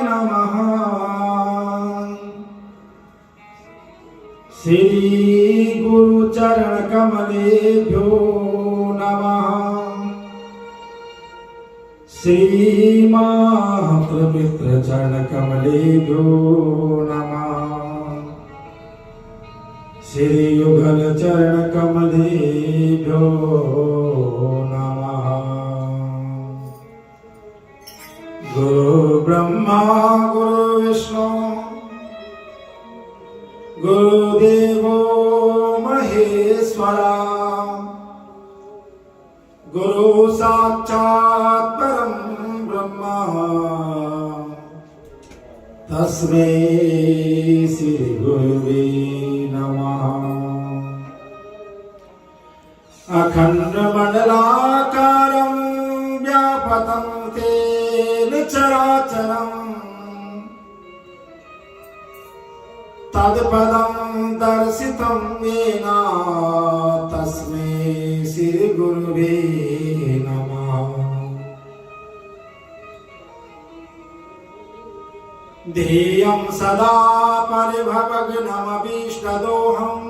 नमः। श्री गुरु चरण कमलेभ्यो नमः। श्री महाप्रवित्र चरण कमलेभ्यो नमः। श्री युगल चरण कमलेभ्यो नमः। गुरु ब्रह्मा गुरु विष्णु गुरुदेवो महेश्वरा। गुरु साक्षात् परम ब्रह्मा तस्मै श्री गुरुवे नमः। अखंड मंडलाकारं व्यापतं तेन चराचरम् तत्पदं दर्शितं येन तस्मै श्री गुरुवे नमः। ध्येयं सदा परिभवग्नमभीष्टदोहम्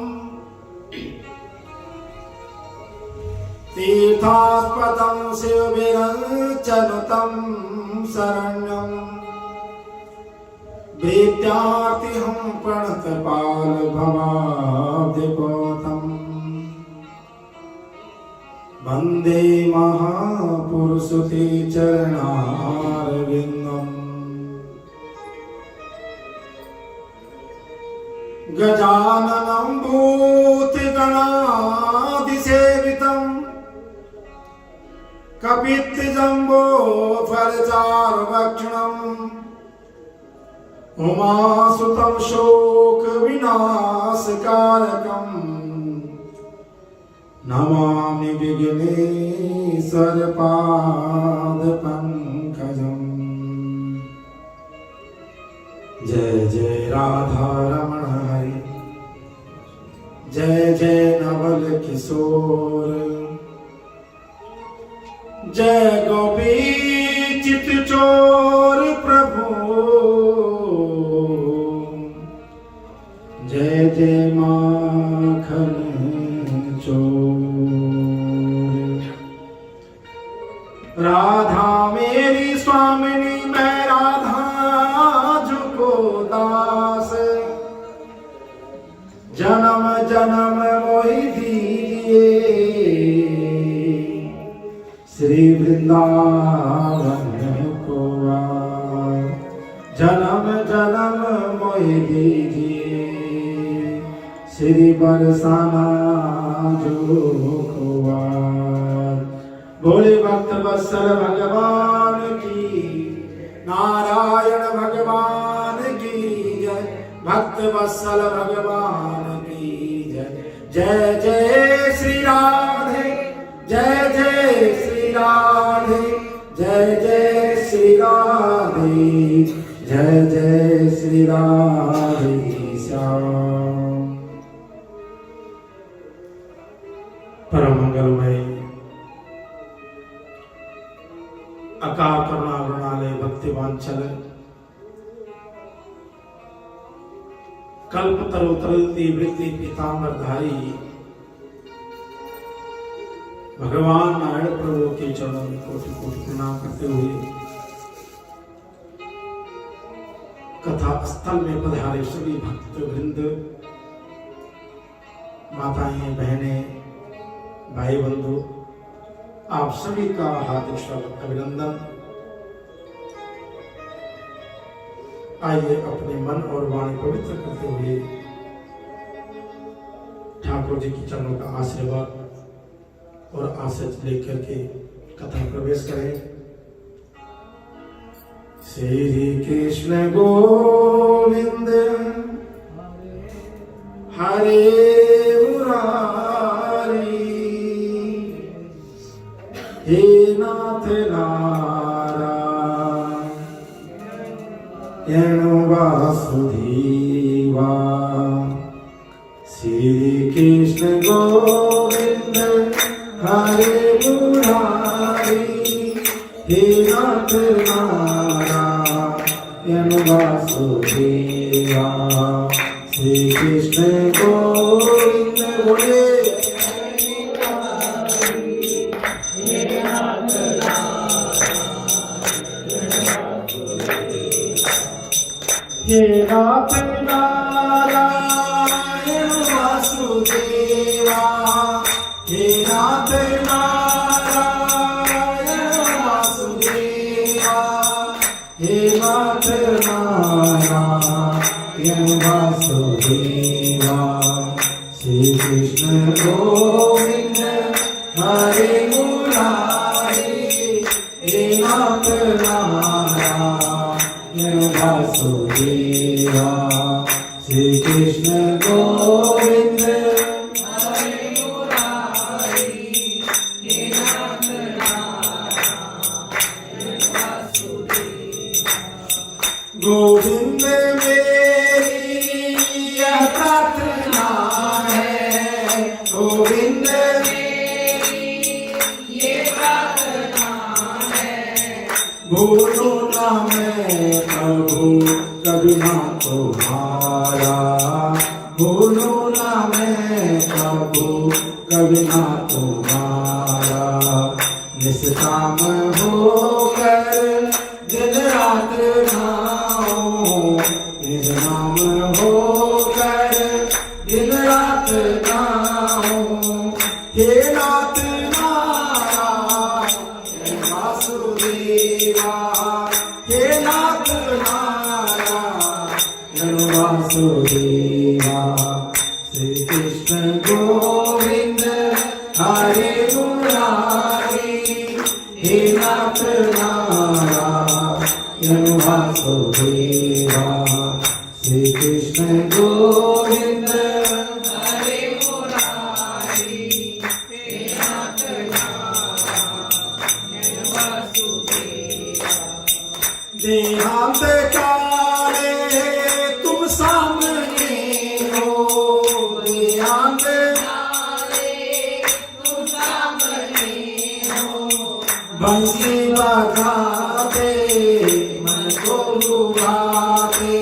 तीर्थास्पदं शिवविरञ्चनुतं शरण्यं विद्यार्थिहं प्रणतपाल भवाब्धिपोतम् वन्दे महापुरुषते चरणारविन्दम्। गजाननं भूतगणाधिसेवितम् कपित्थजम्बो फलचारुभक्षणम् उमासुतं शोकविनाशकारकम् नमामि विघ्नेश्वरपादपङ्कजम्। जय जय राधा रमण हरि, जय जय नवल किशोर, जय गोपी चित चोर प्रभु, जय जय माखन चोर। राधा मेरी स्वामिनी मैं राधा जुको दास, जन्म जन्म मोहि दीजिए श्री वृंदावन को आए। जन्म जन्म मोहि दीजिए श्री बरसाना जो को आए। बोले भक्त वत्सल भगवान की, नारायण भगवान की जय, भक्त वत्सल भगवान की जय। जय जय श्री राधे, जय जय श्री राधे, जय जय श्री राधे, जय जय श्री राधे श्याम। परम मंगलमय अकाल करुणा वृणालय भक्तिवांचल कल्पतरु तरलती वृत्ति पीतांबरधारी भगवान नारायण प्रभु के चरणों में कोटि कोटि प्रणाम करते हुए कथा स्थल में पधारे सभी भक्त वृंद, माताएं, बहनें, भाई बंधु, आप सभी का हार्दिक स्वागत अभिनंदन। आइए अपने मन और वाणी पवित्र करते हुए ठाकुर जी के चरणों का आशीर्वाद और आशीष लेकर के कथा प्रवेश करें। श्री कृष्ण गोविंद हरे मुरारी, हे नाथ नारायण वासुदेवा। श्री कृष्ण गोविंद हरे मुरारी, हे नाथ नाथ नारायण वासुदेवा श्री कृष्ण गोविंद बोले हे नाथ नारायण वासुदेवा हे नाथ नारायण वासुदेवा हे नाथ नारायण वासुदेवा श्री कृष्ण गोविंद हरे मुरारी हे नाथ नारायण वासुदेवा श्री कृष्ण गोविंद हरे मुरारी हे नाथ नारायण वासुदेवा गोविंद मेरी यह प्रार्थना है गोविंद मेरी ये प्रार्थना है भूलो ना मैं प्रभु कभी ना तुम्हारा भूलो ना मैं प्रभु कभी ना तुम्हारा निष्काम होकर दिन रात नाओ निज नाम होकर दिन रात नाओ हे नाथ नारायण वासुदेवा हे नाथ नारायण वासुदेवा श्री कृष्ण गोविंद हरे मुरारी हे नाथ नारायण वासुदेवा श्री कृष्ण गोविंद हरे मुरारी हे नाथ नारायण वासुदेवा देहांत काले तुम सामने हो देहांत काले तुम सामने हो बंसी बजाते मन को लुभाते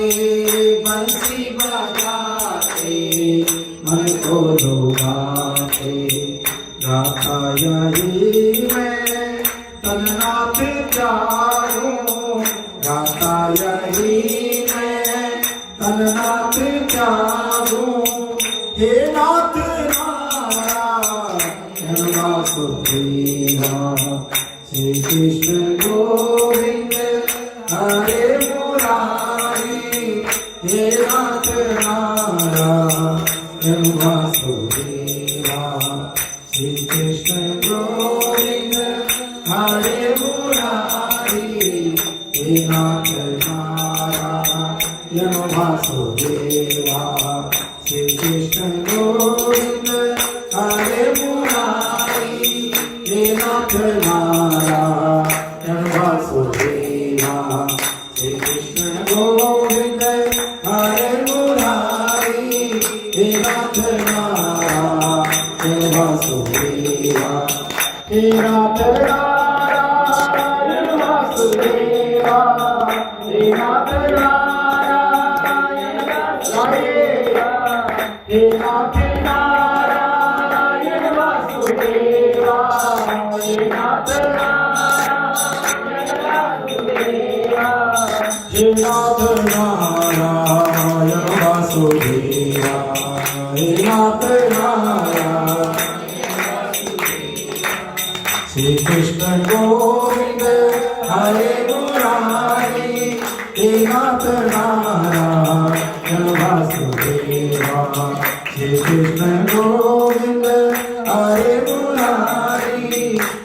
बंसी बजाते मन को लुभाते गाता यही मैं तन्नाथ चाहूं गाता यही मैं तन्नाथ चाहूं हे नाथ नारायण वासुदेवा श्री कृष्ण गोविंद हरे मुरारी हे नाथ नारायण वासुदेवा श्री कृष्ण गोविंद हरे मुरारी हे नाथ नारायण वासुदेवा श्री कृष्ण गोविंद हरे मुरारी हे नाथ नारायण वासुदेवा श्री कृष्ण गोविंद हरे मुरारी हे नाथ नारायण वासुदेवा हे नाथ नारायण वासुदेवा हे नाथ नारायण वासुदेवा हे नाथ नारायण वासुदेवा हे नाथ नारायण वासुदेवा हे नाथ नारायण वासुदेवा हे नाथ नारायण श्री कृष्ण गोविंद हरे मुरारी हे नाथ नारायण वासुदेवा श्री कृष्ण गोविंद हरे मुरारी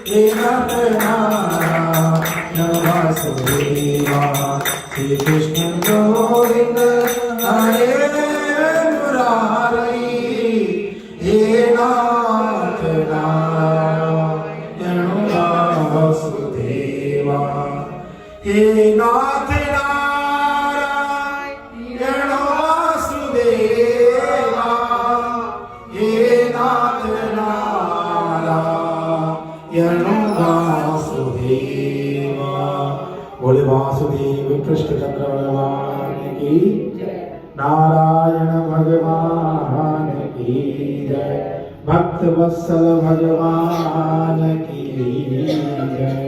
हे नाथ नारायण वासुदेवा श्री कृष्ण गोविंद हरे मुरारी हे नाथ नारायण वासुदेवा हे नाथ नारायण वासुदेवा हे नाथ नारायण वासुदेवा बोले वासुदेव कृष्ण चंद्र भगवान की, नारायण भगवान की जय, भक्त वत्सल भगवान की जय।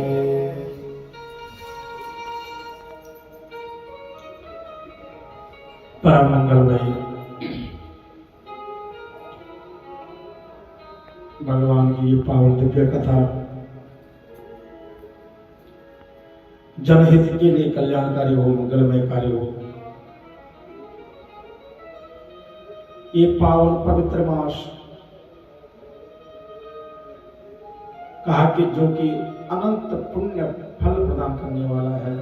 परम मंगलमयी भगवान की ये पावन दिव्य कथा जनहित के लिए कल्याणकारी हो, मंगलमय कार्य हो। ये पावन पवित्र मास कहा कि जो कि अनंत पुण्य फल प्रदान करने वाला है।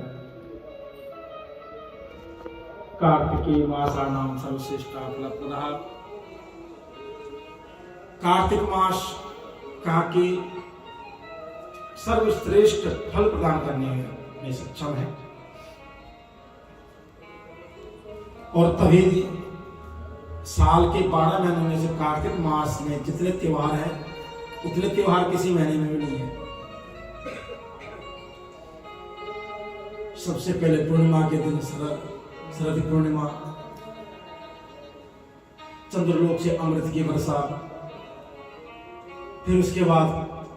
कार्तिकेय मासानां सर्वश्रेष्ठा फलप्रदः। कार्तिक मास कहा कि सर्वश्रेष्ठ फल प्रदान करने में सक्षम है, और तभी साल के 12 महीनों में से कार्तिक मास में जितने त्योहार हैं उतने त्योहार किसी महीने में भी नहीं है। सबसे पहले पूर्णिमा के दिन शरद पूर्णिमा, चंद्रलोक से अमृत की वर्षा, फिर उसके बाद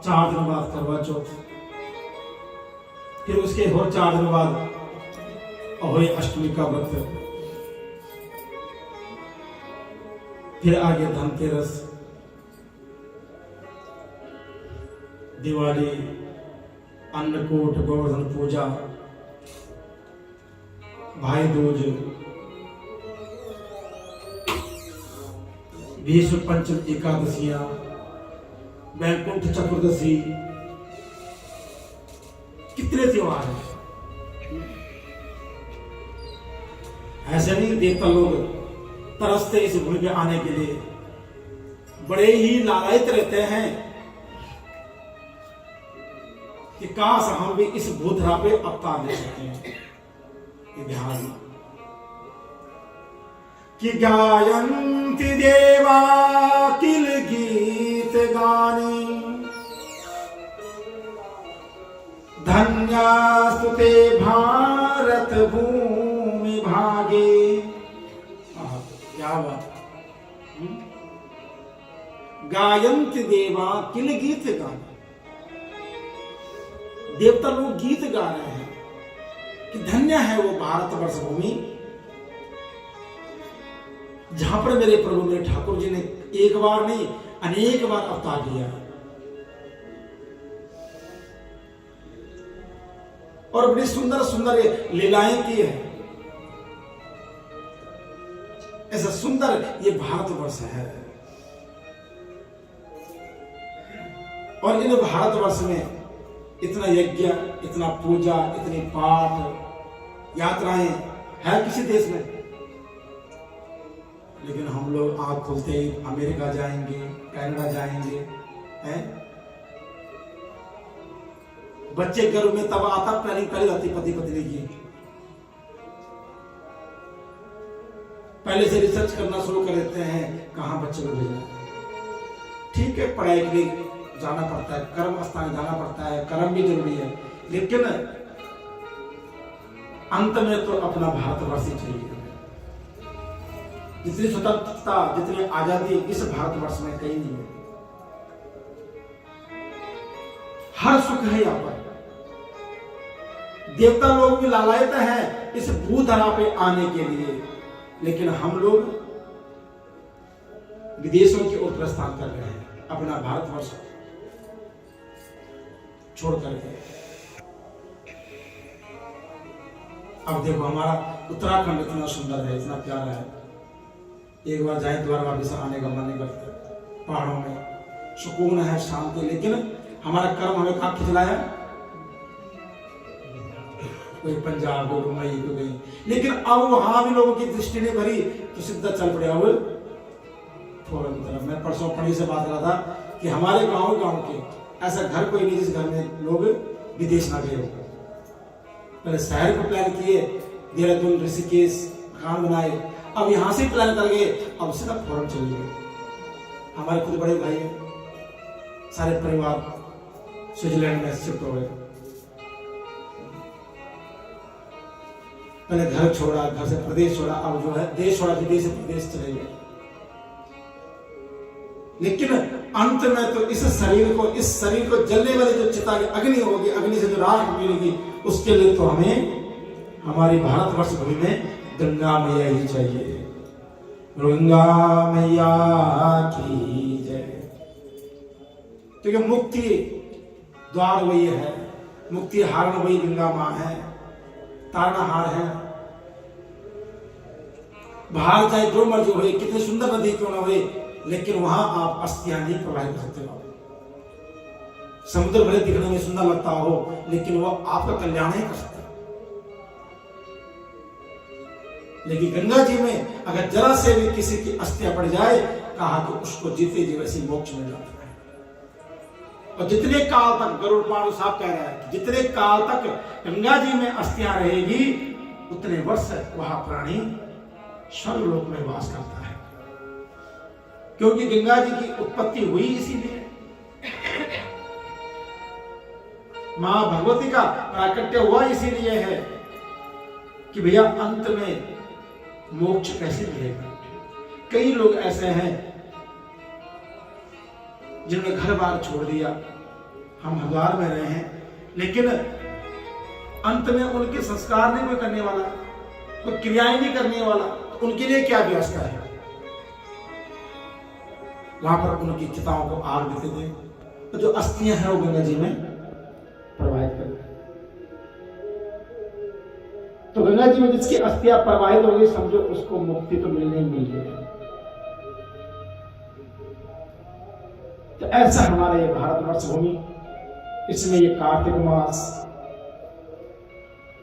4 दिन बाद करवा चौथ, फिर उसके और 4 दिन बाद अहोई अष्टमी का व्रत, फिर आगे धनतेरस, दिवाली, अन्नकूट, गोवर्धन पूजा, भाई दूज, भीष्म पंचम एकादशियां, वैकुंठ चतुर्दशी, कितने त्योहार हैं। ऐसे नहीं देवता लोग तरसते इस भूमि पे आने के लिए, बड़े ही लालायित रहते हैं कि काश हम भी इस भूधरा पे अवतार ले सकते हैं। ध्यान कि गायन्ति देवा किल गीत गानी, धन्यास्तुते भारत भूमि भागे। क्या बात, गायन्ति देवा किल गीत गानी। देवता लोग गीत गा रहे हैं कि धन्य है वो भारतवर्ष भूमि जहां पर मेरे प्रभु ने, ठाकुर जी ने एक बार नहीं अनेक बार अवतार लिया और बड़ी सुंदर सुंदर लीलाएं की है। ऐसा सुंदर ये भारतवर्ष है, और इन भारतवर्ष में इतना यज्ञ, इतना पूजा, इतनी पाठ यात्राएं है किसी देश में। लेकिन हम लोग आंख खोलते ही अमेरिका जाएंगे, कनाडा जाएंगे, हैं? बच्चे गर्भ में तब आता प्लानिंग पहले जाती पति पत्नी की, पहले से रिसर्च करना शुरू कर देते हैं कहां बच्चे को भेजना। ठीक है, पढ़ाई के लिए जाना पड़ता है, कर्म स्थान जाना पड़ता है, कर्म भी जरूरी है, लेकिन अंत में तो अपना भारतवर्ष ही चाहिए। जितनी स्वतंत्रता, जितनी आजादी इस भारतवर्ष में कहीं नहीं है। हर सुख है यहाँ पर। देवता लोग भी लालायित हैं इस भूधरा पे आने के लिए, लेकिन हम लोग विदेशों की ओर प्रस्थान कर रहे हैं, अपना भारतवर्ष छोड़ करके। अब देखो हमारा उत्तराखंड इतना सुंदर है, इतना प्यारा है, एक बार जाए दोबारा वापस आने का मन नहीं करता। पहाड़ों में सुकून है, शांति, लेकिन हमारा कर्म हमें कहाँ खिंचलाया, कोई पंजाब, कोई मुंबई, कोई गई। लेकिन अब वहां भी लोगों की दृष्टि नहीं भरी तो सीधा चल पड़े अब फौरन की तरफ। मैं परसों पढ़ी से बात कर रहा था कि हमारे गांव के ऐसा घर कोई नहीं जिस घर में लोग विदेश ना गए हो। पहले शहर को प्लान किए, देहरादून, ऋषिकेश मकान बनाए, अब यहां से प्लान कर गए, अब सीधा फौरन चले गए। हमारे खुद बड़े भाई हैं, सारे परिवार स्विट्जरलैंड में शिफ्ट हो गए। पहले घर छोड़ा, घर से प्रदेश छोड़ा, अब जो है देश छोड़ा, विदेश से प्रदेश चले गए। लेकिन अंत में तो इस शरीर को जलने वाली जो चिता की अग्नि होगी, अग्नि से जो राख मिलेगी, उसके लिए तो हमें हमारी भारतवर्ष भूमि में गंगा मैया ही चाहिए। गंगा मैया की जय। क्योंकि मुक्ति द्वार वही है, मुक्ति हारण वही गंगा मां है, तारनाहार है। बाहर चाहे जो मर्जी हुए, कितनी सुंदर नदी क्यों ना हुए, लेकिन वहां आप अस्थियां नहीं प्रवाहित कर सकते हो। समुद्र भले दिखने में सुंदर लगता हो, लेकिन वो आपका कल्याण नहीं कर सकता। लेकिन गंगा जी में अगर जरा से भी किसी की अस्थियां पड़ जाए, कहा कि उसको जीते जी वैसी मोक्ष मिल जाता है। और जितने काल तक, गरुड़ पुराण साहब कह रहा है कि जितने काल तक गंगा जी में अस्थियां रहेगी, उतने वर्ष वह प्राणी स्वर्गलोक में वास करता है। क्योंकि गंगा जी की उत्पत्ति हुई इसीलिए, मां भगवती का प्राकट्य हुआ इसीलिए है कि भैया अंत में मोक्ष कैसे मिलेगा। कई लोग ऐसे हैं जिन्होंने घर बार छोड़ दिया, हम हरिद्वार में रहे हैं, लेकिन अंत में उनके संस्कार नहीं कोई करने वाला, कोई क्रियाएं नहीं करने वाला, तो उनके लिए क्या व्यवस्था है? वहां पर उनकी चिताओं को आग देते थे, तो जो अस्थियां हैं वो गंगा जी में प्रवाहित करते। तो गंगा जी में जिसकी अस्थियां प्रवाहित होगी, समझो उसको मुक्ति तो मिलने ही मिल गई। तो ऐसा हमारा ये भारतवर्ष भूमि, इसमें ये कार्तिक मास,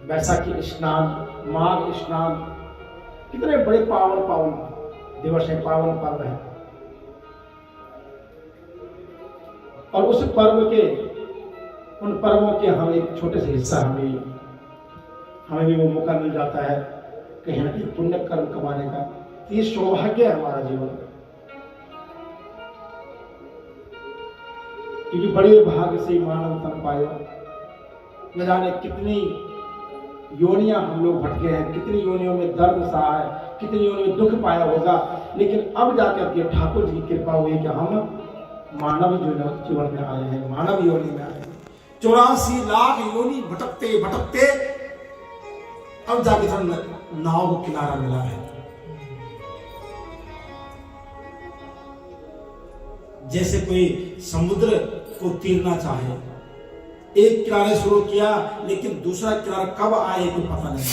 वैशाखी स्नान, माघ स्नान, कितने बड़े पावन दिवस है, पावन पर्व है। और उस पर्व के, उन पर्वों के हम एक छोटे से हिस्सा हमें भी वो मौका मिल जाता है कहीं ना कहीं पुण्य कर्म कमाने का। ये सौभाग्य है हमारा जीवन, क्योंकि बड़े भाग्य से मानव तन पाया। न जाने कितनी योनियां हम लोग भटके हैं, कितनी योनियों में दर्द सहा है, कितनी योनियों में दुख पाया होगा, लेकिन अब जाकर के ठाकुर जी की कृपा हुई कि हम मानव जीवन में आए हैं, मानव योनि में आए हैं। 84 लाख योनि भटकते भटकते अब जाके नाव को किनारा मिला है। जैसे कोई समुद्र को तीरना चाहे, एक किनारे शुरू किया, लेकिन दूसरा किनारा कब आए कोई पता नहीं।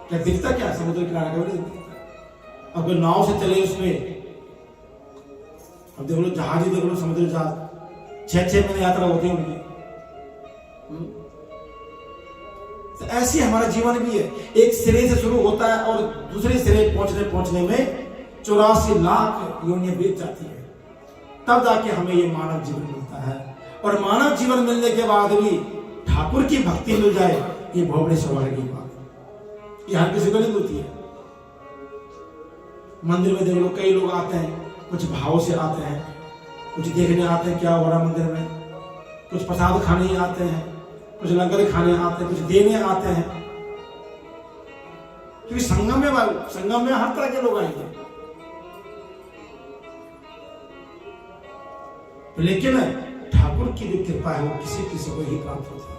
क्या दिखता क्या समुद्र किनारा कभी नहीं दिखता। अब नाव से चले उसमें, अब देख लो जहाज ही देख लो, समुद्र जहाज 6-6 महीने यात्रा होती है उनकी। तो ऐसी हमारा जीवन भी है, एक सिरे से शुरू होता है और दूसरे सिरे पहुंचने में 84 लाख योनियां बीत जाती है, तब जाके हमें ये मानव जीवन मिलता है। और मानव जीवन मिलने के बाद भी ठाकुर की भक्ति मिल जाए, ये बहुत बड़ी सौभाग्य की बात है। ये हर किसी को नहीं मिलती है। मंदिर में देख लो, कई लोग आते हैं, कुछ भाव से आते हैं, कुछ देखने आते हैं क्या हो रहा मंदिर में, कुछ प्रसाद खाने ही आते हैं, कुछ लंगर खाने आते हैं, कुछ देने आते हैं। क्योंकि संगम में हर तरह के लोग आएंगे, लेकिन ठाकुर की जो कृपा है वो किसी किसी को ही प्राप्त होती है।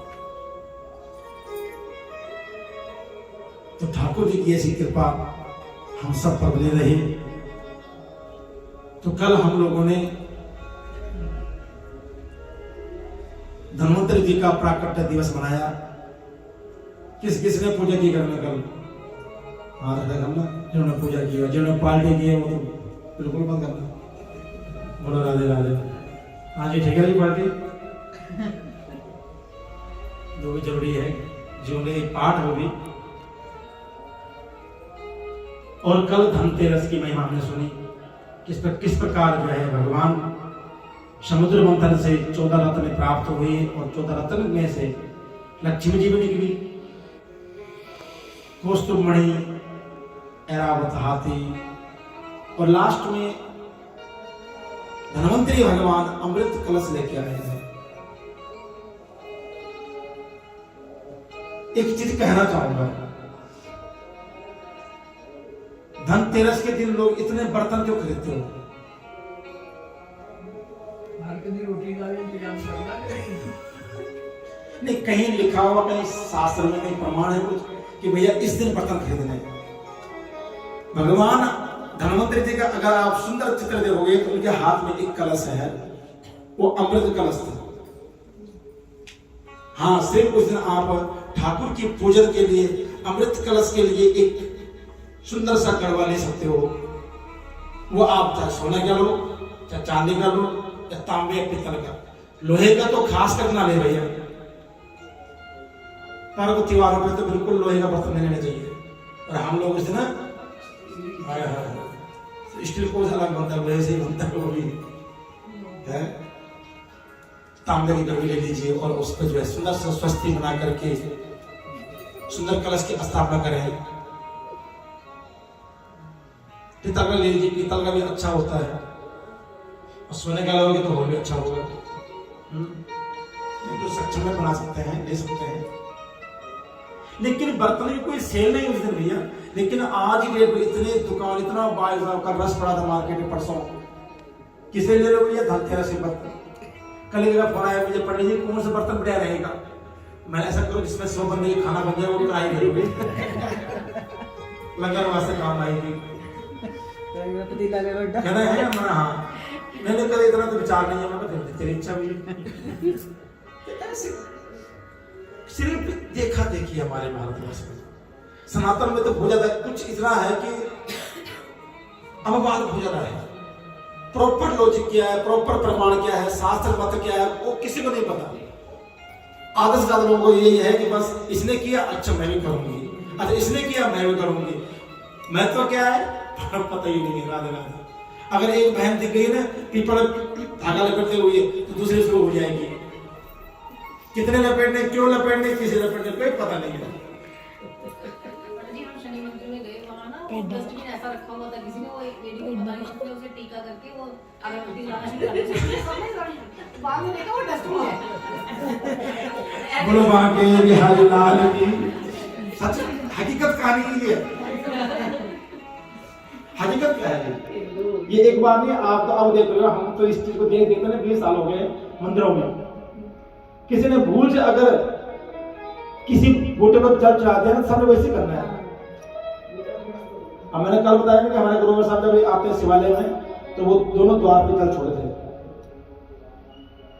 तो ठाकुर जी की ऐसी कृपा हम सब पर बनी रही। तो कल हम लोगों ने धन्वंतरि जी का प्राकट्य दिवस मनाया। किस किसने पूजा की घर में कल? हाँ करना, जिन्होंने पूजा की, जिन्होंने पार्टी की है वो तो बिल्कुल बंद करना। बोलो राधे राधे। हाँ जी ठीक है जी, पार्टी जो भी जरूरी है, जीवन एक पाठ होगी। और कल धनतेरस की महिमा हमने सुनी, किस प्रकार जो है भगवान समुद्र मंथन से 14 रत्न प्राप्त हुए, और 14 रत्न में से लक्ष्मी जी भी निकली, कौस्तुभमणि, ऐरावत हाथी, और लास्ट में धन्वंतरि भगवान अमृत कलश लेके आए हैं। एक चीज कहना चाहूंगा, धनतेरस के दिन लोग इतने बर्तन क्यों खरीदते हो? रोटी का इंतजाम करना नहीं, कहीं लिखा हुआ, कहीं शास्त्र में कहीं प्रमाण है कुछ कि भैया इस दिन बर्तन खरीदने? भगवान धन्वंतरि जी का अगर आप सुंदर चित्र देखोगे तो उनके हाथ में एक कलश है, वो अमृत कलश था। हाँ, सिर्फ उस दिन आप ठाकुर की पूजन के लिए अमृत कलश के लिए एक सुंदर सा गड़वा ले सकते हो। वो आप चाहे सोने का लो, चाहे चांदी का लो, या तांबे या पीतल का। लोहे का तो खास कर ना ले भैया, पर्व त्योहारों पे तो बिल्कुल लोहे का बर्तन नहीं लेना चाहिए। और हम लोग उस दिन स्टील को अलग बनता है, लोहे से बनता है, वो भी है। तांबे की कड़वी ले लीजिए और उस पर जो है सुंदर सा स्वस्ति बना करके सुंदर कलश की स्थापना करें। पीतल का ले लीजिए, पीतल का भी अच्छा होता है, और सोने का लोगे तो और भी अच्छा होगा। तो सक्षम में बना सकते हैं, ले सकते हैं। लेकिन बर्तन की कोई सेल नहीं उस दिन भैया। लेकिन आज ही डेट में इतने दुकान, इतना बाजार का रस पड़ा था मार्केट में परसों। किसे ले लो भैया? धनतेरस से बर्तन। कल का फोन आया मुझे, पंडित जी कौन सा बर्तन बढ़िया रहेगा? मैंने ऐसा करो जिसमें 100 बंदे की खाना बन जाए, वो कराई ले लंगर वास्ते काम आएगी। कहना है हमारा। हाँ, मैंने कल इतना तो विचार नहीं है, मैं तेरी इच्छा भी। सिर्फ देखा देखी हमारे भारतवर्ष में, सनातन में तो बहुत ज्यादा कुछ इतना है कि अपवाद बहुत ज्यादा है। प्रॉपर लॉजिक क्या है, प्रॉपर प्रमाण क्या है, शास्त्र मत क्या है, वो किसी को नहीं पता। आदर्श ज्यादा लोगों को यही है कि बस इसने किया, अच्छा मैं भी करूंगी, अच्छा इसने किया मैं भी करूंगी। महत्व तो क्या है पता ही नहीं है। राधे राधे। अगर एक बहन दिख गई ना पीपल धागा लपेटते हुए, तो दूसरे उसको हो जाएगी। कितने लपेटने, क्यों लपेटने, किसे लपेटने, कोई पता नहीं है। शनि मंदिर में गए, वहां ना डस्टबिन ऐसा रखा हुआ था, किसी ने वो लेडी को पता नहीं चला, उसे टीका करके वो अगरबत्ती जलाना शुरू कर दिया। बाद में देखा वो डस्टबिन है। बोलो बांके बिहारी लाल की। सच हकीकत कहानी है। हकीकत क्या है ये? एक बार नहीं, आप तो अब देख रहे हो, हम तो इस चीज को देख देखते 20 साल हो गए मंदिरों में। किसी ने भूल से अगर किसी बूटे पर जल चढ़ा दिया ना, सबने वैसे करना है। अब मैंने कल बताया कि हमारे गुरुवर साहब जब आते हैं शिवालय में, तो वो दोनों द्वार पे जल छोड़े थे।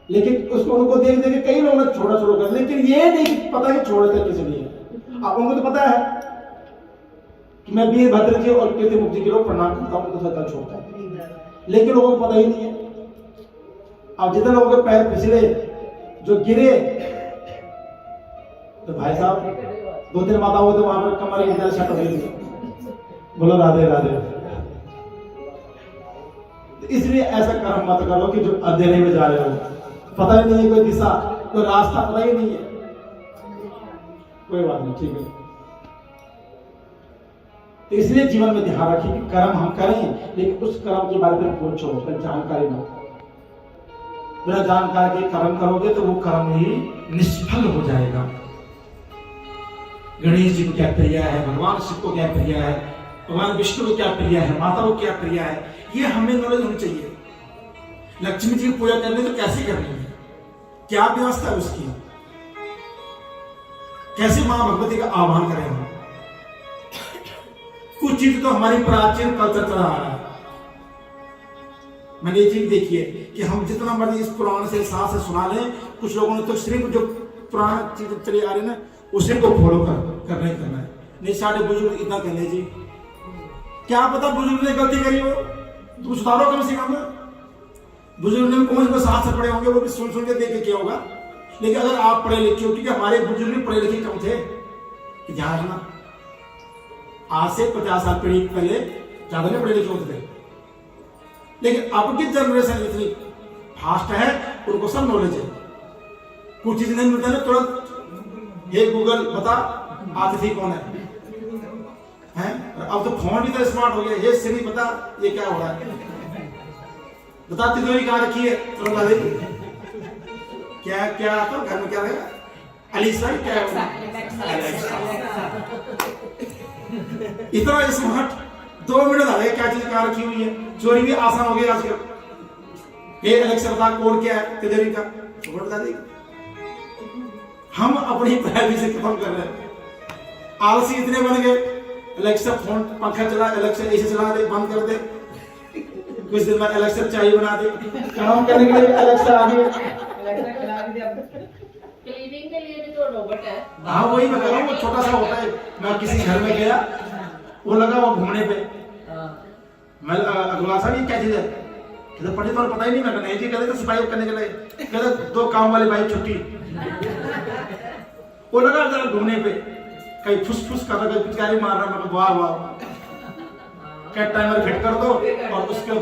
लेकिन उसको उनको देख देख के कई लोगों ने छोड़ा शुरू कर, लेकिन ये नहीं पता कि छोड़े थे किस लिए। अब उनको तो पता है कि मैं वीरभद्र जी और कीर्ति मुक्ति जी को प्रणाम करता हूँ, उनको जल छोड़ता है, लेकिन लोगों को पता ही नहीं है। अब जितने लोगों के पैर फिसले, जो गिरे, तो भाई साहब 2 दिन बाद आओ तो वहां पर कमर इधर शट हो गई। बोलो राधे राधे। तो इसलिए ऐसा कर्म मत करो कि जो अंधेरे में जा रहे हो, पता ही नहीं है कोई दिशा, कोई रास्ता पता ही नहीं है। कोई बात नहीं, ठीक है। तो इसलिए जीवन में ध्यान रखिए कि कर्म हम करें, लेकिन उस कर्म के बारे में पूछो, पर जानकारी न हो। बिना जानकारी के कर्म करोगे तो वो कर्म ही निष्फल हो जाएगा। गणेश जी को क्या प्रिय है, भगवान शिव को क्या प्रिय है, भगवान विष्णु को क्या प्रिय है, माता को क्या प्रिय है, ये हमें नॉलेज होनी चाहिए। लक्ष्मी जी की पूजा करनी तो कैसे करनी है, क्या व्यवस्था है उसकी, कैसे मां भगवती का आह्वान करें हम। कुछ चीज तो हमारी प्राचीन कल्चर चला आ रहा है। मैंने ये चीज देखी है कि हम जितना मर्जी इस पुराण से साथ से सुना लें, कुछ लोगों ने तो सिर्फ जो पुराना चीज चली आ रही है ना, उसे को फॉलो करना ही करना है। नहीं, सारे बुजुर्ग इतना कहने जी, क्या पता बुजुर्ग ने गलती करी हो, तुम सुधारो कम से कम। बुजुर्ग ने कौन से साथ से पढ़े होंगे, वो भी सुन सुन के देख के किया होगा। लेकिन अगर आप पढ़े लिखे हो, क्योंकि हमारे बुजुर्ग भी पढ़े लिखे कम थे, ध्यान रखना। आज से 50 साल पीढ़ी पहले ज्यादा नहीं पढ़े लिखे होते थे, लेकिन अब की जनरेशन इतनी फास्ट है, उनको सब नॉलेज है। कुछ चीज नहीं मिलता है तुरंत, ये गूगल बता अतिथि कौन है? अब तो फोन भी तो स्मार्ट हो गया, ये सिरी बता ये क्या हो रहा है, बता तिजोरी कहाँ रखी है, तुरंत आ जाएगी। क्या क्या आता घर में क्या रहेगा, अलीसा क्या है, इतना स्मार्ट 2 मिनट आ गए, क्या चीज कहाँ रखी हुई है। चोरी भी आसान हो गई आजकल। ये इलेक्शन का कोड क्या है तिजोरी का, वोट बता देगी। हम अपनी प्राइवेसी से खत्म कर रहे हैं। आलसी इतने बन गए, इलेक्शन फोन पंखा चला, इलेक्शन एसी चला दे, बंद कर दे, कुछ दिन बाद इलेक्शन चाहिए बना दे, काम करने के लिए इलेक्शन आ गए। क्लीनिंग के लिए भी तो रोबोट है। हाँ वही मैं कह रहा हूँ, वो छोटा सा होता है। मैं किसी घर में गया, वो लगा वो घूमने पे, मैं अगला सा नहीं क्या चीज है, कहते पंडित और पता ही नहीं। मैं नहीं जी, कहते तो सिपाही करने के लिए, कहते 2 काम वाले भाई छुट्टी। वो लगा जरा घूमने पे, कहीं फुस फुस कर रहा, कहीं पिचकारी मार रहा। मैं वाह वाह, क्या टाइमर फिट कर दो और उसके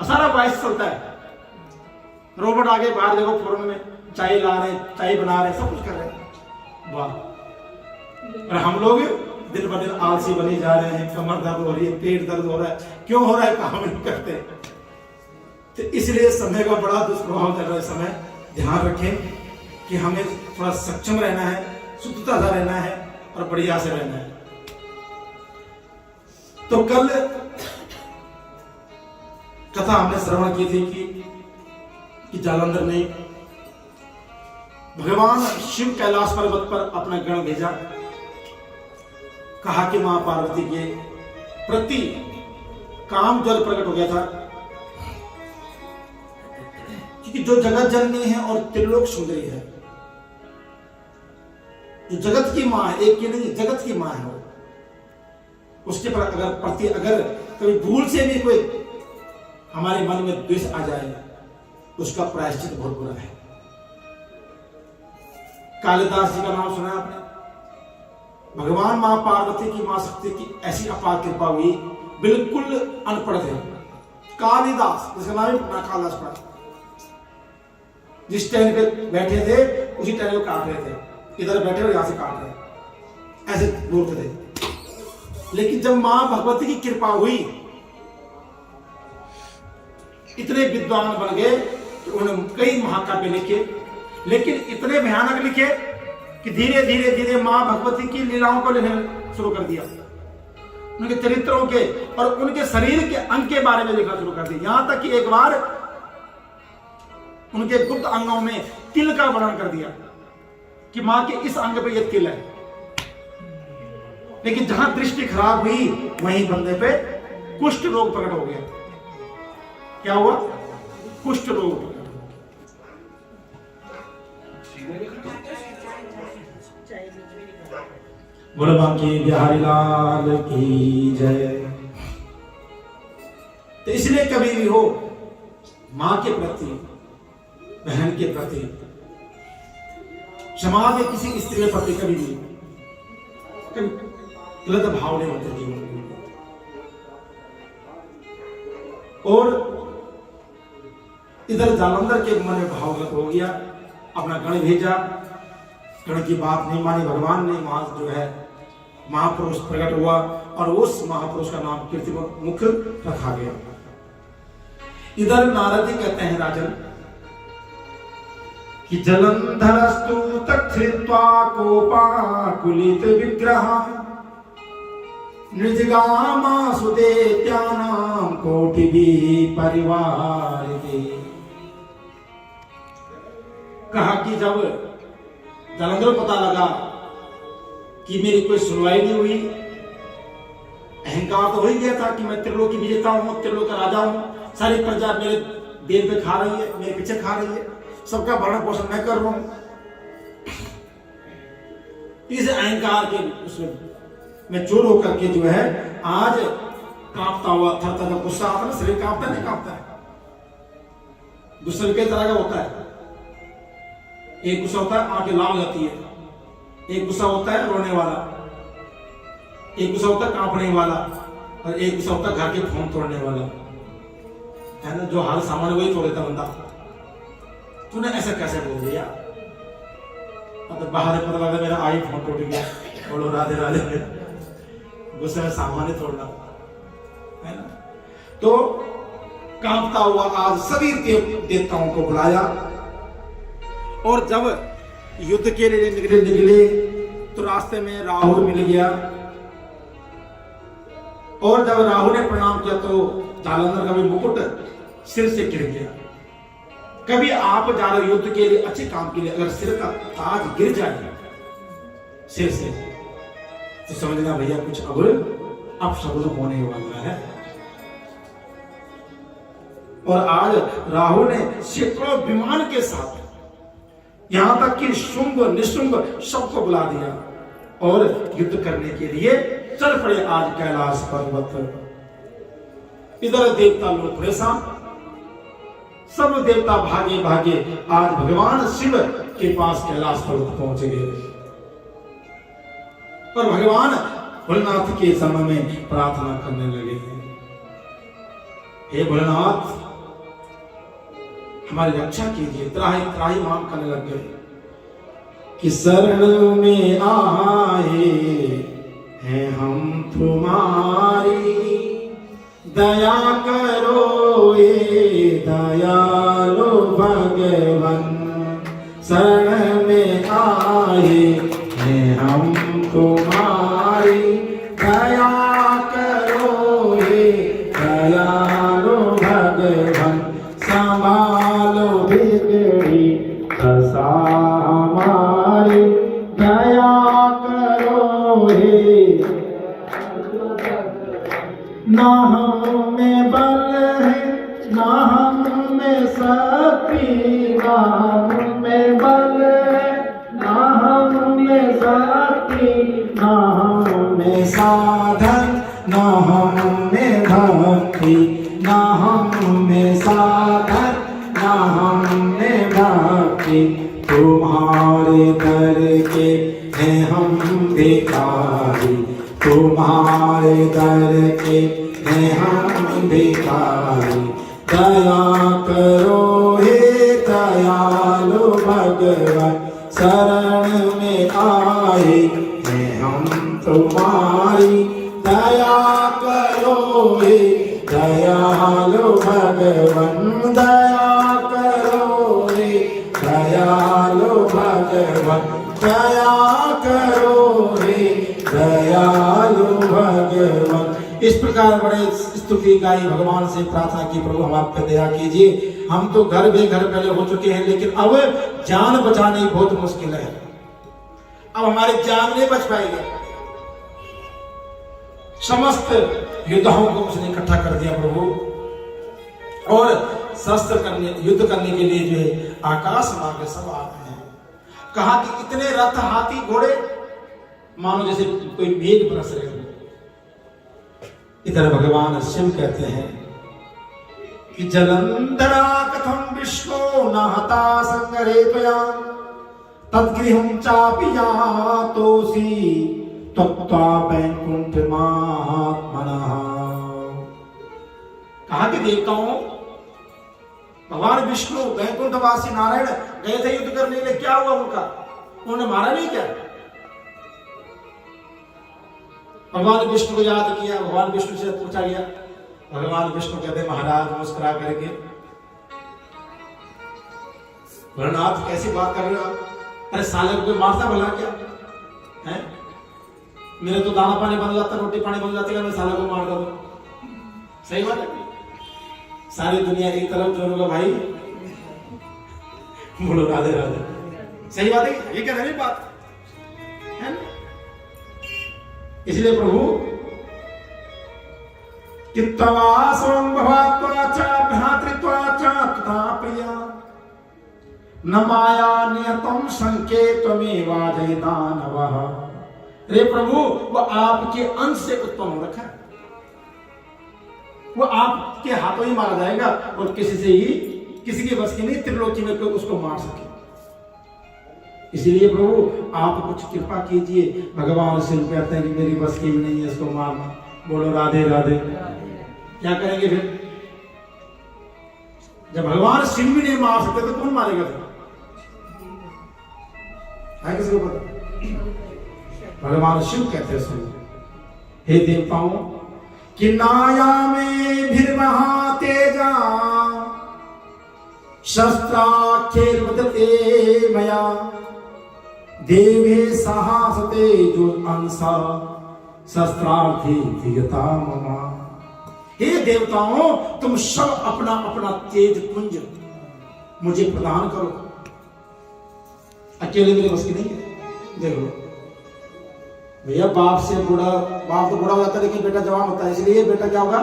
सारा वॉइस चलता है। रोबोट आगे बाहर देखो फोरन में चाय ला रहे, चाय बना रहे, सब कुछ कर रहे हैं। वाह। और हम लोग दिन ब दिन आलसी बने जा रहे हैं, कमर दर्द हो रही है, पेट दर्द हो रहा है। क्यों हो रहा है? काम नहीं करते। तो इसलिए समय का बड़ा दुष्प्रभाव चल रहा है। समय ध्यान रखें कि हमें थोड़ा सक्षम रहना है, शुद्धता से रहना है और बढ़िया से रहना है। तो कल कथा हमने श्रवण की थी कि जालंधर ने भगवान शिव कैलाश पर्वत पर अपना गण भेजा, कहा कि मां पार्वती के प्रति काम जल प्रकट हो गया था, क्योंकि जो जगत जननी है और त्रिलोक सुंदरी है, जो जगत की मां है, एक की नहीं जगत की मां है, वो उसके पर अगर कभी भूल से भी कोई हमारे मन में द्वेष आ जाए, उसका प्रायश्चित बहुत बुरा है। कालिदास जी का नाम सुना आपने? भगवान मां पार्वती की मां शक्ति की ऐसी अपार कृपा हुई, बिल्कुल अनपढ़ थे कालिदास, जिसका नाम ही कालिदास पड़ा, जिस टाइम पे बैठे थे उसी टाइम को काट रहे थे, इधर बैठे और यहां से काट रहे, ऐसे मूर्ख थे। लेकिन जब मां भगवती की कृपा हुई, इतने विद्वान बन गए कि उन्होंने कई महाकाव्य लिखे, लेकिन इतने भयानक लिखे कि धीरे धीरे धीरे मां भगवती की लीलाओं को लिखना शुरू कर दिया, उनके चरित्रों के और उनके शरीर के अंग के बारे में लिखना शुरू कर दिया। यहां तक कि एक बार उनके गुप्त अंगों में तिल का वर्णन कर दिया कि मां के इस अंग पे यह तिल है। लेकिन जहां दृष्टि खराब हुई, वहीं बंदे पे कुष्ठ रोग प्रकट हो गया। क्या हुआ? कुष्ठ रोग। बोलो बांके बिहारी लाल की जय। तो इसलिए कभी भी हो, मां के प्रति, बहन के प्रति, समाज में किसी स्त्री के प्रति कभी भी गलत भाव नहीं होते जीवन में। और इधर जालंधर के मन में भावगत हो गया, अपना गण भेजा, गण की बात नहीं मानी, भगवान ने वहां जो है महापुरुष प्रकट हुआ और उस महापुरुष का नाम कीर्ति मुख रखा गया। इधर नारद जी कहते हैं राजन कि जलंधरस्तु तच्छ्रित्वा कोपाकुलित विग्रह निजगामासु दैत्यानां कोटिभिः परिवारिते। कहा कि जब जालंधर को पता लगा कि मेरी कोई सुनवाई नहीं हुई, अहंकार तो हो ही गया था कि मैं त्रिलोक की विजेता हूं, त्रिलोक का राजा हूं, सारी प्रजा मेरे देर पे खा रही है, मेरे पीछे खा रही है, सबका भरण पोषण मैं कर रहा हूं। इस अहंकार के उसमें मैं चोर होकर के जो है आज कांपता हुआ, थरथर का गुस्सा आता है, शरीर कांपता नहीं कांपता है, गुस्सा कई तरह का होता है। एक गुस्सा होता है आंखें लाल जाती है, एक गुस्सा होता है रोने वाला, एक गुस्सा होता है कांपने वाला, और एक गुस्सा होता है घर के फोन तोड़ने वाला, है ना, जो हाल सामान वही तोड़ देता बंदा। तूने ऐसा कैसे बोल दिया? मतलब बाहर पता लगा मेरा आई फोन टूट गया, बोलो राधे राधे, गुस्से में सामान ही तोड़ना, है ना। तो कांपता हुआ आज सभी देवताओं को बुलाया, और जब युद्ध के लिए निकले तो रास्ते में राहुल मिल गया। और जब राहु ने प्रणाम किया तो जालंधर का भी मुकुट सिर से गिर गया। कभी आप जा रहे युद्ध के लिए, अच्छे काम के लिए, अगर सिर का ताज गिर जाए सिर से तो समझना भैया कुछ अब शब्द होने वाला है। और आज राहु ने सैकड़ों विमान के साथ यहां तक कि शुंभ निशुंभ सबको बुला दिया और युद्ध करने के लिए चल पड़े आज कैलाश पर्वत। इधर देवता लोग परेशान, सब देवता भागे भागे आज भगवान शिव के पास कैलाश पर्वत पहुंच गए और भगवान भोलेनाथ के समय में प्रार्थना करने लगे। हे भोलेनाथ, हमारी रक्षा कीजिए। त्राही त्राही मांग करने लग गए कि शरण में आए हैं हम तुम्हारी, दया करो ये दयालु भगवान। शरण में आए हैं हम तुम्हारी, दया करो ये दयालु भगवान। संभालो बिगड़ी दशा हमारी, दया करो हे। ना हम में बल है ना हम में शक्ति, ना हम में बल है ना हम में शक्ति, ना हम में साधन ना हम में भक्ति, ना हम में साधन ना हम में भक्ति। तुम्हारे दर के हैं हम भिखारी, तुम्हारे दर के हैं हम भिखारी। दया करो हे दयालु भगवान, शरण में आए हैं हम तुम्हारी। दया करो हे दयालु भगवान, दया करो हे दयालु भगवान, दया करो हे दयालु भगवान। इस प्रकार बड़े स्तुति गाई, भगवान से प्रार्थना की, प्रभु हम आप पे दया कीजिए। हम तो घर बेघर पहले हो चुके हैं, लेकिन अब जान बचानी बहुत मुश्किल है। अब हमारी जान नहीं बच पाएगी। समस्त योद्धाओं को उसने इकट्ठा कर दिया प्रभु, और शस्त्र करने युद्ध करने के लिए जो है आकाश मार्ग सब आ गए हैं। कहा कि इतने रथ हाथी घोड़े मानो जैसे कोई मेघ बरस रहे हो। इधर भगवान शिव कहते हैं कि जलंधरा कथम विष्णु नहता संगरे त्वया, तद्गृहं चापि यातोऽसि तत्त्वा वैकुंठ महात्मनः। कहा कि देवताओं, भगवान विष्णु वैकुंठवासी नारायण गए थे युद्ध करने के लिए, क्या हुआ उनका? उन्होंने मारा नहीं क्या? भगवान विष्णु को याद किया, भगवान विष्णु से पूछा गया। भगवान विष्णु कहते महाराज मुस्कुरा करके, भोलेनाथ कैसी बात कर रहे हो आप? अरे साले को मारता भला क्या है? मेरे तो दाना पानी बन जाता, रोटी पानी बन जाती है, मैं साले को मार दूं। सही बात है। सारी दुनिया एक तरफ जोड़ोगा भाई, बोलो राधे राधे। सही बात है, ये कह रही बात है ना? इसलिए प्रभु कित्तवासं भवात्वाचा भ्रातृत्वाचा तथा प्रिया, न माया नियतम संकेतमेवा जयदानवः। रे प्रभु, वो आपके अंश से उत्पन्न हो रखा है, वो आपके हाथों ही मारा जाएगा और किसी से ही, किसी के बस की नहीं त्रिलोकी में कोई उसको मार सके। इसलिए प्रभु आप कुछ कृपा कीजिए। भगवान शिव कहते हैं कि मेरी बस की नहीं है इसको मारना। बोलो राधे राधे। क्या करेंगे फिर? जब भगवान शिव भी नहीं मार सकते तो कौन मारेगा फिर? है किसी को पता? भगवान शिव कहते हैं सुनो, हे देवताओं, कि नाया में भीर्महा तेजा शस्त्राखेर बदते मया, देवे साहसते जो अंसा शस्त्रार्थी धियता ममा। हे देवताओं, तुम सब अपना अपना तेज पुंज मुझे प्रदान करो। अकेले मेरे बस की नहीं है। देखो भैया, बाप तो बूढ़ा हो जाता है, लेकिन बेटा जवान होता है, इसलिए बेटा क्या होगा,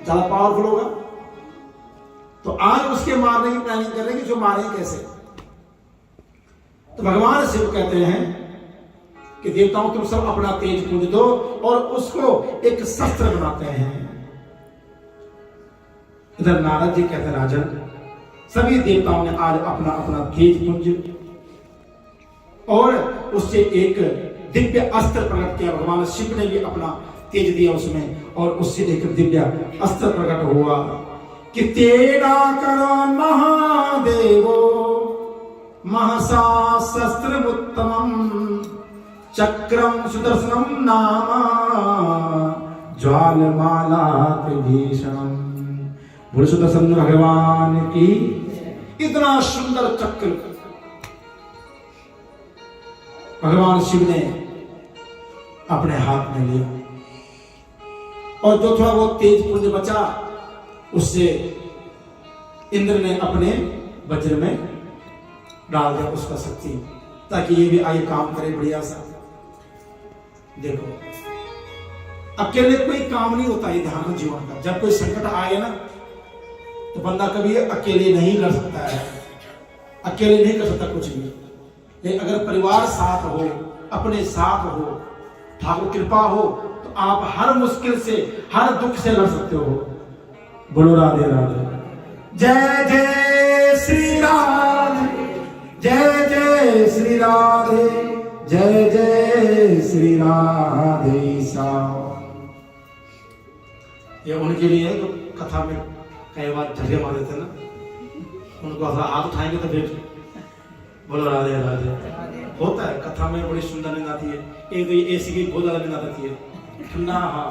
ज्यादा पावरफुल होगा। तो आज उसके मारने की प्लानिंग कर रहे हैं कि जो मारे कैसे। तो भगवान शिव कहते हैं कि देवताओं, तुम सब अपना तेज पुंज दो, और उसको एक शस्त्र बनाते हैं। इधर नारद जी कहते हैं, राजन, सभी देवताओं ने आज अपना अपना तेज पुंज और उससे एक दिव्य अस्त्र प्रकट किया। भगवान शिव ने भी अपना तेज दिया उसमें, और उससे एक दिव्य अस्त्र प्रकट हुआ कि तेरा करो महादेवो महसा शस्त्र उत्तमम चक्रम सुदर्शनम नामा ज्वालमाला भीषणम। बोले सुदर्शन भगवान की। इतना सुंदर चक्र भगवान शिव ने अपने हाथ में लिया, और जो थोड़ा वो तेज पुंज बचा उससे इंद्र ने अपने वज्र में डाल दिया उसका शक्ति, ताकि ये भी आगे काम करे बढ़िया सा। देखो, अकेले कोई काम नहीं होता है ध्यान जीवन का। जब कोई संकट आए ना, तो बंदा कभी अकेले नहीं लड़ सकता है, अकेले नहीं कर सकता कुछ भी। लेकिन अगर परिवार साथ हो, अपने साथ हो, ठाकुर कृपा हो, तो आप हर मुश्किल से, हर दुख से लड़ सकते हो। बोलो राधे राधे। जय जय श्री राधे, जय जय श्री राधे, जय जय श्री राधे श्याम। ये उनके लिए तो कथा में कई बार झगड़े मार देते ना, उनको हाथ उठाएंगे तो फिर बोलो राधे राधे। होता है कथा में, बड़ी सुंदर नींद आती है। एक तो ये एसी की बहुत ज्यादा नींद आती है, ठंडा। हाँ,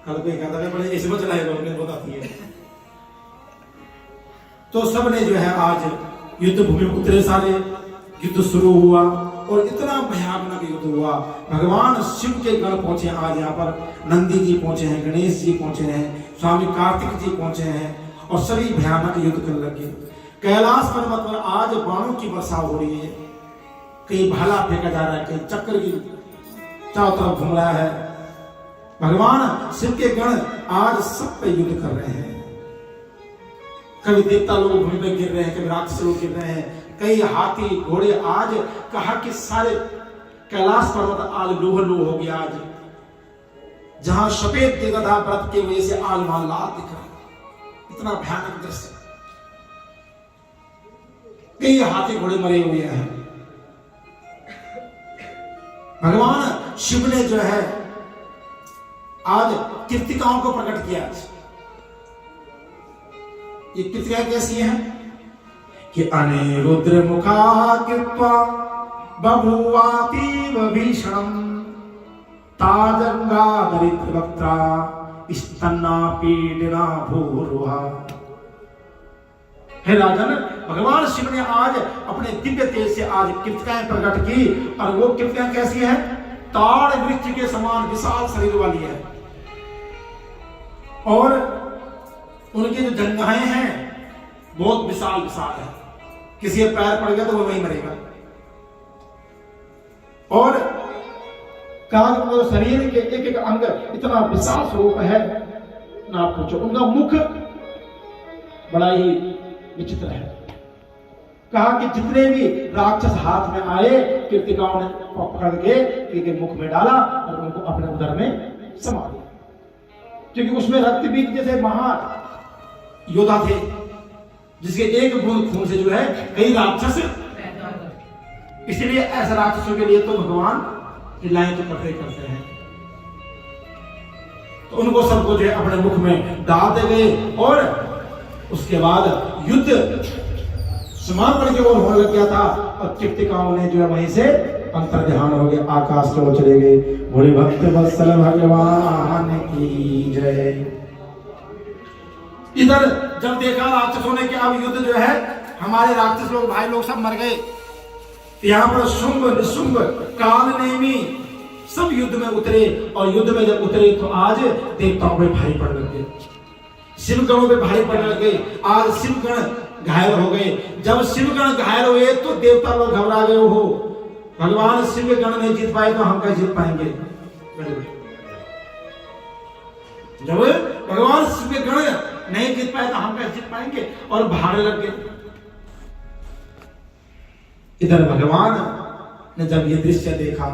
कल कोई कहता है बड़े एसी में चलाएगा, बहुत आती है। तो सब ने जो है आज युद्ध भूमि में उतरे सारे, युद्ध शुरू हुआ, और इतना भयानक युद्ध हुआ। भगवान शिव के गण पहुंचे आज यहाँ पर, नंदी जी पहुंचे हैं, गणेश जी पहुंचे हैं, स्वामी कार्तिक जी पहुंचे हैं, और सभी भयानक युद्ध करने लगे। कैलाश पर्वत पर आज बाणों की वर्षा हो रही है, कहीं भाला फेंका जा रहा है, कहीं चक्र की चारों तरफ घूम रहा है। भगवान शिव के गण आज सब पे युद्ध कर रहे हैं। कभी देवता लोग भूमि पे गिर रहे हैं, कभी राक्षस लोग गिर रहे हैं, कई हाथी घोड़े। आज कहा कि सारे कैलाश पर्वत आज लूहलूह हो गया। आज जहां सफेद गधा व्रत के वजह से आज वहां लाल दिख रहा है। इतना भयानक दृश्य, कई हाथी घोड़े मरे हुए हैं। भगवान शिव ने जो है आज कृतिकाओं को प्रकट किया। ये कृतिकाएं कैसी हैं कि अनिरुद्र मुखा कृत्वा बभुवातीव भीषणम ताजंगा दरिद्र वक्त्रा स्तन्ना पीडना भूरुहा। हे राजन, भगवान शिव ने आज अपने दिव्य तेज से आज कृतिकाएं प्रकट की, और वो कृतिकाएं कैसी है? ताड़ वृक्ष के समान विशाल शरीर वाली है, और उनकी जो जंघाएं हैं बहुत विशाल विशाल है। किसी का पैर पड़ गया तो वो वहीं मरेगा। और कहा शरीर के एक एक अंग इतना विशाल स्वरूप है ना पूछो। उनका मुख बड़ा ही विचित्र है। कहा कि जितने भी राक्षस हाथ में आए, कृतिकाओं ने पकड़ के मुख में डाला और उनको अपने उदर में समा दिया, क्योंकि उसमें रक्तबीज जैसे महान योद्धा थे, जिसके एक बूंद खून से जो है कई राक्षस। इसलिए ऐसे राक्षसों के लिए तो भगवान लीलाएं तो करते हैं। तो उनको सबको जो है अपने मुख में डाल दे गए, और उसके बाद युद्ध समापन की ओर होने लग गया था, और कृतिकाओं ने जो है वहीं से अंतर ध्यान हो गया, आकाश की ओर चले गए। बोले भक्त वत्सल भगवान की जय। इधर जब देखा राक्षसों ने कि अब युद्ध जो है, हमारे राक्षस लोग भाई लोग सब मर गए, यहाँ पर शुंभ निशुंभ काल नेमी सब युद्ध में उतरे, और युद्ध में जब उतरे तो आज देवताओं पे भारी पड़ने लगे, शिवगणों पे भारी पड़ने लगे। आज शिवगण घायल हो गए। जब शिवगण घायल हुए तो देवता लोग घबरा गए, हो भगवान शिवगण नहीं जीत पाए तो हम कैसे जीत पाएंगे। जब भगवान शिवगण नहीं जीत पाए तो हम कैसे जीत पाएंगे, और भागने लग गए। इधर भगवान ने जब ये दृश्य देखा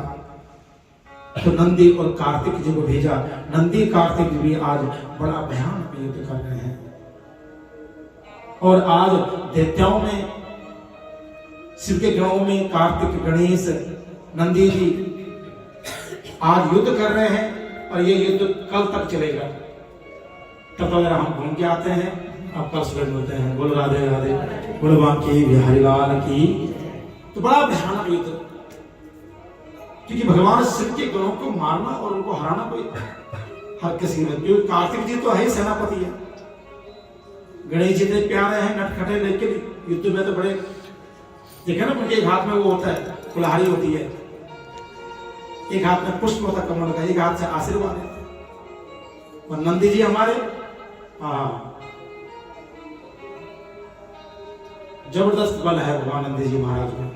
तो नंदी और कार्तिक जी को भेजा। नंदी कार्तिक भी आज बड़ा भयानक युद्ध कर रहे हैं, और आज दैत्यों में, शिव के गणों में कार्तिक, गणेश, नंदी जी आज युद्ध कर रहे हैं, और ये युद्ध कल तक चलेगा। तब तक हम घूम के आते हैं, अब कल सुबह मिलते हैं। बोलो राधे राधे, बोलो बांके बिहारी लाल की। तो बड़ा भयानक युद्ध, क्योंकि भगवान शिव के गणों को मारना और उनको हराना कोई हर किसी में, क्योंकि कार्तिक जी तो है सेनापति है, गणेश जी इतने प्यारे हैं नटखटे, लेकिन युद्ध में तो बड़े, देखा ना उनके एक हाथ में वो होता है कुल्हाड़ी होती है, एक हाथ में पुष्प होता है कमल का, एक हाथ से आशीर्वाद है। और नंदी जी हमारे जबरदस्त बल है भगवान नंदी जी महाराज में।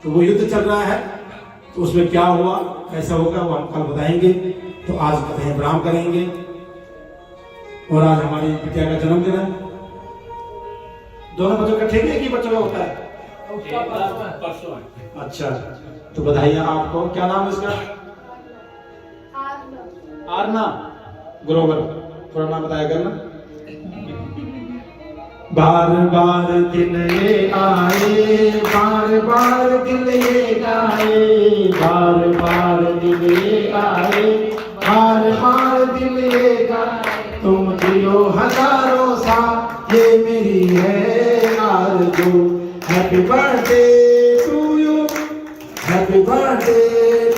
तो वो युद्ध चल रहा है, तो उसमें क्या हुआ कैसा होगा वो हम कल बताएंगे। तो आज कथें विराम करेंगे, और आज हमारी बिटिया का जन्मदिन है। दोनों बच्चों का ठीक है कि बच्चों का होता है? परसों। अच्छा, तो बधाइयां आपको। क्या नाम है इसका? आरना ग्रोवर। थोड़ा नाम बताया करना। बार बार दिल ये आए, बार बार दिल ये गाए, बार बार दिल ये आए, बार बार दिल ये गाए। तुम जियो हजारों साल, ये मेरी है आरज़ू। Happy birthday to you, happy birthday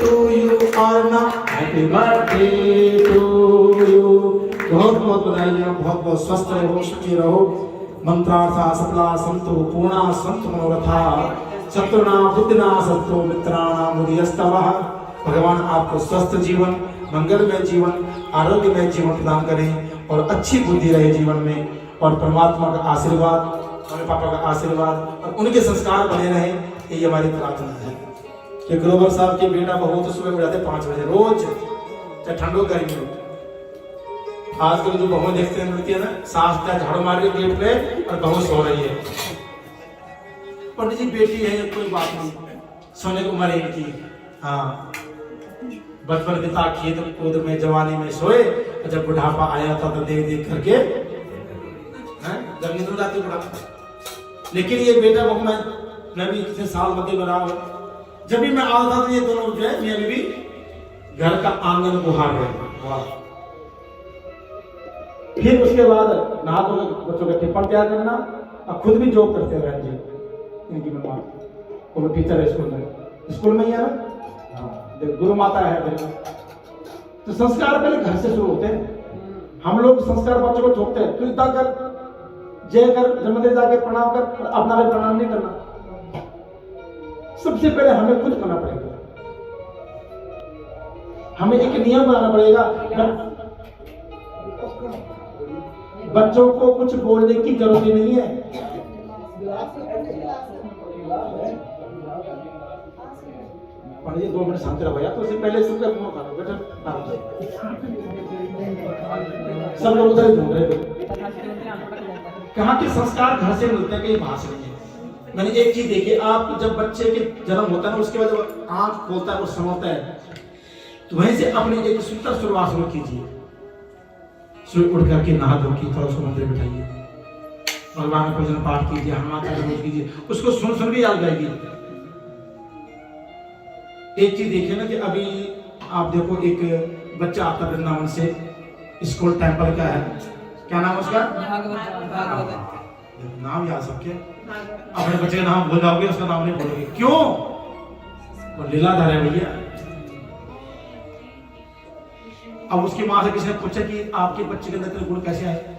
to you Aarna, happy birthday to you. बहुत बहुत बधाइयाँ, बहुत बहुत स्वस्थ रहो, सुखी रहो। मंत्रार्था सफला संतो पूर्णा संत मनोरथा, शत्रुना बुद्धिना सत्तो मित्राणा मुदियस्तवः। भगवान आपको स्वस्थ जीवन, मंगलमय जीवन, आरोग्यमय जीवन प्रदान करें, और अच्छी बुद्धि रहे जीवन में, और परमात्मा का आशीर्वाद, मम्मी पापा का आशीर्वाद, और उनके संस्कार बने रहे, यही हमारी प्रार्थना है। कि ग्रोवर साहब के बेटा बहू तो सुबह उठ जाते 5 बजे रोज, चाहे ठंडो गर्मी हो। आजकल जो बहू देखते हैं मिलती है ना, सास का झाड़ू मार के गेट पे और बहू सो रही है। पंडित जी बेटी है कोई बात नहीं, सोने की उम्र है इनकी। हाँ, बचपन बिता खेत कूद में, जवानी में सोए, और जब बुढ़ापा आया था तो देख देख करके जब नींद जाती बुढ़ापा। लेकिन ये बेटा बहू मैं भी कितने साल मध्य में रहा हूं, जब भी मैं आता था तो ये दोनों जो है मियां बीवी घर का आंगन बुहार रहे। फिर उसके बाद नहा धो बच्चों का टिफिन तैयार करना, और खुद भी जॉब करते हैं बहन जी इनकी मम्मा, वो टीचर है स्कूल में ही है ना। हाँ, गुरु माता है। तो संस्कार पहले घर से शुरू होते हैं। हम लोग संस्कार बच्चों को थोपते हैं, तू इतना कर, जय कर, जन्मदिन जाके प्रणाम कर, अपना भी प्रणाम नहीं करना। सबसे पहले हमें खुद करना पड़ेगा, हमें एक नियम बनाना पड़ेगा। बच्चों को कुछ बोलने की जरूरत ही नहीं है। पंडित 2 मिनट शांति रहो भैया, तो उससे पहले सबका मुंह खाओ बेटा, सब लोग उधर घूम रहे थे। कहाँ के संस्कार घर से मिलते हैं, कहीं बाहर से नहीं है। मैंने एक चीज देखी, आप जब बच्चे के जन्म होता है ना, उसके बाद जब आंख खोलता है और समाता है, तो वहीं से अपनी एक सुंदर शुरुआत शुरू कीजिए। सुबह उठ करके नहा धो के थोड़ा उसको मंदिर बिठाइए, भगवान का पूजन पाठ कीजिए, हनुमान चालीसा कीजिए, उसको सुन सुन भी याद जाएगी। एक चीज देखिए ना कि अभी आप देखो, एक बच्चा आता वृंदावन से, स्कूल टेम्पल का है, क्या नाम उसका? नाम याद सबके, अपने बच्चे का नाम भूल जाओगे, उसका नाम नहीं बोलोगे। क्यों? वो लीलाधर है भैया। अब उसकी माँ से किसी ने पूछा कि आपके बच्चे के अंदर गुण कैसे आए?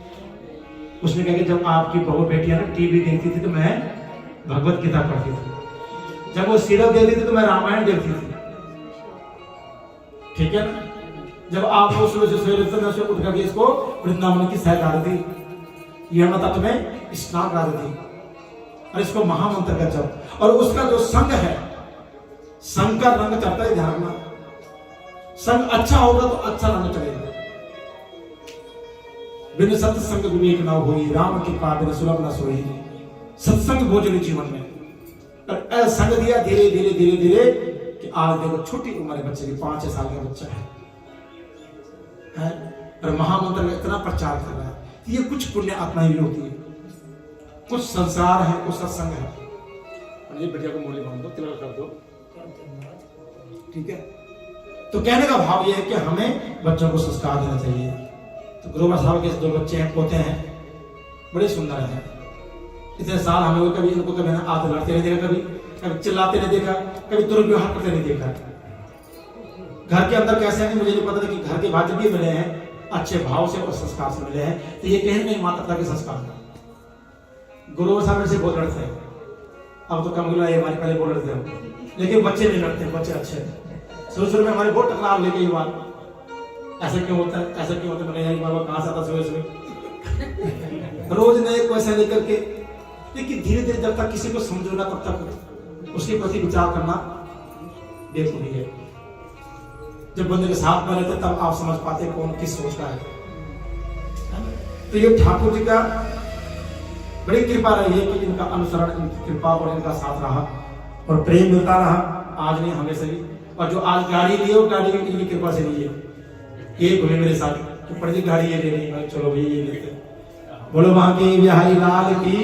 उसने कहा कि जब आपकी बहू बेटियां ना टीवी देखती थी तो मैं भगवत गीता पढ़ती थी, जब वो सीरियल देखती थी तो मैं रामायण देखती थी, ठीक है ना। जब आप वो सुबह से सवेरे उठ करके इसको वृंदावन की सैर करा दी, यमुना तट में स्नान करा दी और इसको महामंत्र का जप। और उसका जो संग है, संग का रंग चढ़ता है, ध्यान रखना। संग अच्छा होगा तो अच्छा रंग चढ़ेगा। बिन सत्संग विवेक न होई, राम की कृपा बिन सुलभ न सोई। सत्संग भोजन जीवन में, और ऐसा संग दिया धीरे धीरे धीरे धीरे कि आज देखो छोटी उम्र है बच्चे की, 5-6 साल का बच्चा है और महामंत्र का इतना प्रचार कर रहा है। ये कुछ पुण्य आत्माएं भी होती है, कुछ संसार है, कुछ सत्संग है। और ये बेटिया को मूल्य मान दो, तिलक कर दो, ठीक है। तो कहने का भाव ये है कि हमें बच्चों को संस्कार देना चाहिए। तो गुरुवर साहब के 2 बच्चे हैं, पोते हैं, बड़े सुंदर हैं। इतने साल हमें कभी इनको कभी आते लड़ते नहीं देखा, कभी चिल्लाते नहीं देखा, कभी दुर्व्यवहार करते नहीं देखा। घर के अंदर कैसे हैं मुझे नहीं पता था कि घर के बाद जब भी मिले हैं अच्छे भाव से और संस्कार से मिले हैं, तो ये कहीं नहीं माता पिता के संस्कार था। गुरुवर साहब से बहुत लड़ते हैं, अब तो कम गिला हमारे पहले बोल रहे थे, लेकिन बच्चे नहीं लड़ते, बच्चे अच्छे हैं। शुरू में हमारे बहुत टकराव लेके ये बात, ऐसा क्यों होता है, ऐसा क्यों होता है, मैंने बाबा कहाँ से आता सुबह रोज नए क्वेश्चन लेकर के। लेकिन धीरे धीरे जब तक किसी को समझोना तब तक उसके प्रति विचार करना बेवकूफी है। जब बंदे के साथ में रहते तब आप समझ पाते कौन किस सोच का है। तो ये ठाकुर जी का बड़ी कृपा रही है कि इनका अनुसरण, इनकी कृपा और इनका साथ रहा और प्रेम मिलता रहा, आज नहीं हमेशा भी। और जो आज गाड़ी ली, वो गाड़ी इनकी कृपा से ली है। ये घूमे मेरे साथ कि पड़ी गाड़ी ये ले ली, चलो भाई ये लेते। बोलो वहां की बिहारी लाल की।